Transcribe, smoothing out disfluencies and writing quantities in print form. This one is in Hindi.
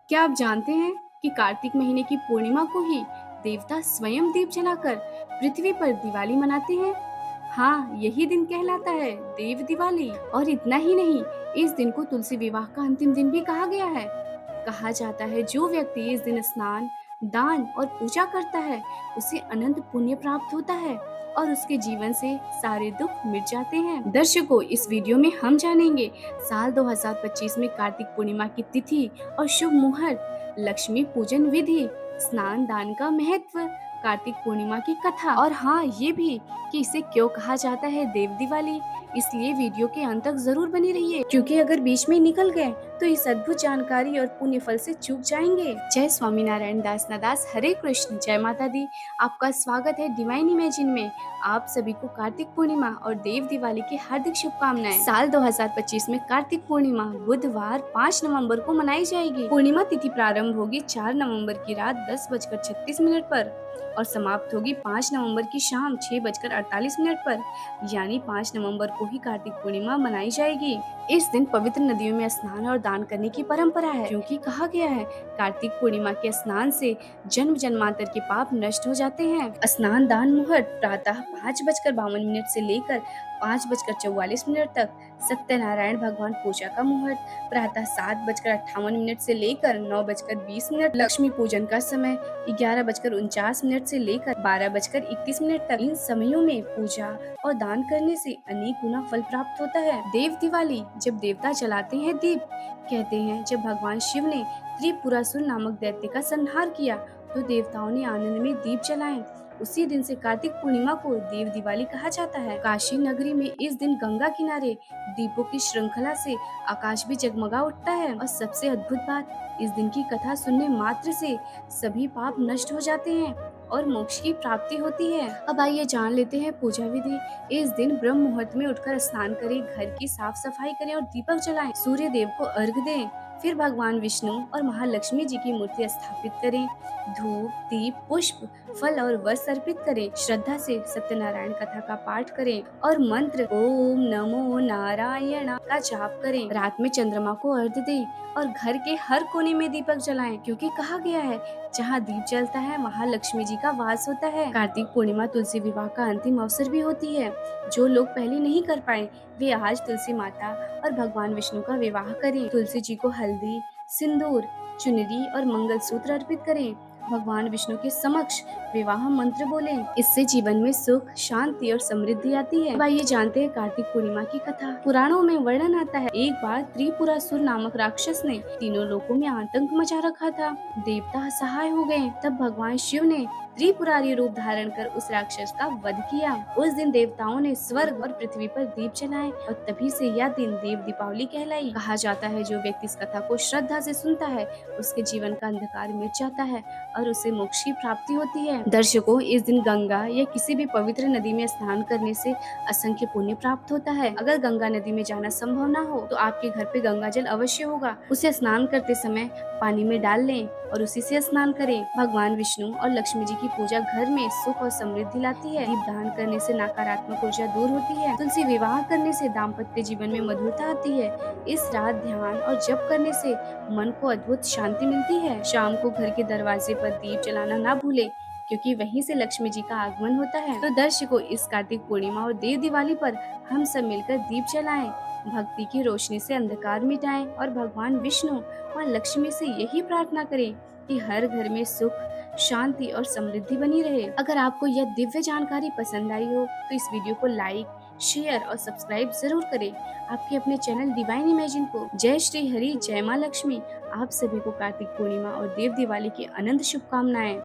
क्या आप जानते हैं कि कार्तिक महीने की पूर्णिमा को ही देवता स्वयं दीप जलाकर पृथ्वी पर दिवाली मनाते हैं। हाँ, यही दिन कहलाता है देव दिवाली। और इतना ही नहीं, इस दिन को तुलसी विवाह का अंतिम दिन भी कहा गया है। कहा जाता है जो व्यक्ति इस दिन स्नान, दान और पूजा करता है, उसे अनंत पुण्य प्राप्त होता है और उसके जीवन से सारे दुख मिट जाते हैं। दर्शकों, इस वीडियो में हम जानेंगे साल 2025 में कार्तिक पूर्णिमा की तिथि और शुभ मुहूर्त, लक्ष्मी पूजन विधि, स्नान दान का महत्व, कार्तिक पूर्णिमा की कथा और हाँ, ये भी कि इसे क्यों कहा जाता है देव दिवाली। इसलिए वीडियो के अंत तक जरूर बनी रहिए, क्योंकि अगर बीच में निकल गए तो इस अद्भुत जानकारी और पुण्य फल से चूक जाएंगे। जय स्वामी नारायण दास नादास, हरे कृष्ण, जय माता दी। आपका स्वागत है डिवाइन इमेजिन में। आप सभी को कार्तिक पूर्णिमा और देव दिवाली की हार्दिक शुभकामनाएं। साल 2025 में कार्तिक पूर्णिमा बुधवार 5 नवंबर को मनाई जाएगी। पूर्णिमा तिथि प्रारंभ होगी 4 नवंबर की रात 10:36 पर और समाप्त होगी 5 नवंबर की शाम 6:48 पर, यानी 5 नवंबर को ही कार्तिक पूर्णिमा मनाई जाएगी। इस दिन पवित्र नदियों में स्नान और दान करने की परंपरा है, क्योंकि कहा गया है कार्तिक पूर्णिमा के स्नान से जन्म जन्मांतर के पाप नष्ट हो जाते हैं। स्नान दान मुहूर्त प्रातः 5:52 से लेकर 5:44 तक। सत्यनारायण भगवान पूजा का मुहूर्त प्रातः 7:58 से लेकर 9:20। लक्ष्मी पूजन का समय 11:49 से लेकर 12:31 तक। इन समयों में पूजा और दान करने से अनेक गुना फल प्राप्त होता है। देव दिवाली, जब देवता जलाते हैं दीप, कहते हैं जब भगवान शिव ने त्रिपुरासुर नामक दैत्य का संहार किया तो देवताओं ने आनंद में दीप जलाए। उसी दिन से कार्तिक पूर्णिमा को देव दिवाली कहा जाता है। काशी नगरी में इस दिन गंगा किनारे दीपों की श्रृंखला से आकाश भी जगमगा उठता है। और सबसे अद्भुत बात, इस दिन की कथा सुनने मात्र से सभी पाप नष्ट हो जाते हैं और मोक्ष की प्राप्ति होती है। अब आइए जान लेते हैं पूजा विधि। इस दिन ब्रह्म मुहूर्त में उठकर स्नान करें, घर की साफ सफाई करें और दीपक जलाएं। सूर्य देव को अर्घ दें, फिर भगवान विष्णु और महालक्ष्मी जी की मूर्ति स्थापित करें। धूप, दीप, पुष्प, फल और वस्त्र अर्पित करें। श्रद्धा से सत्यनारायण कथा का पाठ करें और मंत्र ओम नमो नारायण का जाप करें। रात में चंद्रमा को अर्घ दें और घर के हर कोने में दीपक जलाएं, क्योंकि कहा गया है जहाँ दीप जलता है वहाँ लक्ष्मी जी का वास होता है। कार्तिक पूर्णिमा तुलसी विवाह का अंतिम अवसर भी होती है। जो लोग पहले नहीं कर पाए, वे आज तुलसी माता और भगवान विष्णु का विवाह करें। तुलसी जी को हल्दी, सिंदूर, चुनरी और मंगलसूत्र अर्पित करें। भगवान विष्णु के समक्ष विवाह मंत्र बोलें। इससे जीवन में सुख, शांति और समृद्धि आती है। अब आइए जानते हैं कार्तिक पूर्णिमा की कथा। पुराणों में वर्णन आता है एक बार त्रिपुरासुर नामक राक्षस ने तीनों लोकों में आतंक मचा रखा था। देवता असहाय हो गए। तब भगवान शिव ने त्रिपुरारी रूप धारण कर उस राक्षस का वध किया। उस दिन देवताओं ने स्वर्ग और पृथ्वी पर दीप जलाए और तभी से यह दिन देव दीपावली कहलाई। कहा जाता है जो व्यक्ति इस कथा को श्रद्धा से सुनता है, उसके जीवन का अंधकार मिट जाता है और उसे मोक्ष की प्राप्ति होती है। दर्शकों, इस दिन गंगा या किसी भी पवित्र नदी में स्नान करने से असंख्य पुण्य प्राप्त होता है। अगर गंगा नदी में जाना संभव ना हो तो आपके घर पे गंगा जल अवश्य होगा। उसे स्नान करते समय पानी में डाल लें और उसी से स्नान करें। भगवान विष्णु और लक्ष्मी जी की पूजा घर में सुख और समृद्धि लाती है। दीप दान करने से नकारात्मक ऊर्जा दूर होती है। तुलसी विवाह करने से दाम्पत्य जीवन में मधुरता आती है। इस रात ध्यान और जप करने से मन को अद्भुत शांति मिलती है। शाम को घर के दरवाजे पर दीप जलाना ना भूलें, क्योंकि वहीं से लक्ष्मी जी का आगमन होता है। तो दर्शकों, इस कार्तिक पूर्णिमा और देव दिवाली पर हम सब मिलकर दीप जलाएं, भक्ति की रोशनी से अंधकार मिटाएं और भगवान विष्णु और लक्ष्मी से यही प्रार्थना करें कि हर घर में सुख, शांति और समृद्धि बनी रहे। अगर आपको यह दिव्य जानकारी पसंद आई हो तो इस वीडियो को लाइक, शेयर और सब्सक्राइब जरूर करें। आपके अपने चैनल डिवाइन इमेजिन को। जय श्री हरि, जय माँ लक्ष्मी। आप सभी को कार्तिक पूर्णिमा और देव दिवाली की अनंत शुभकामनाएं।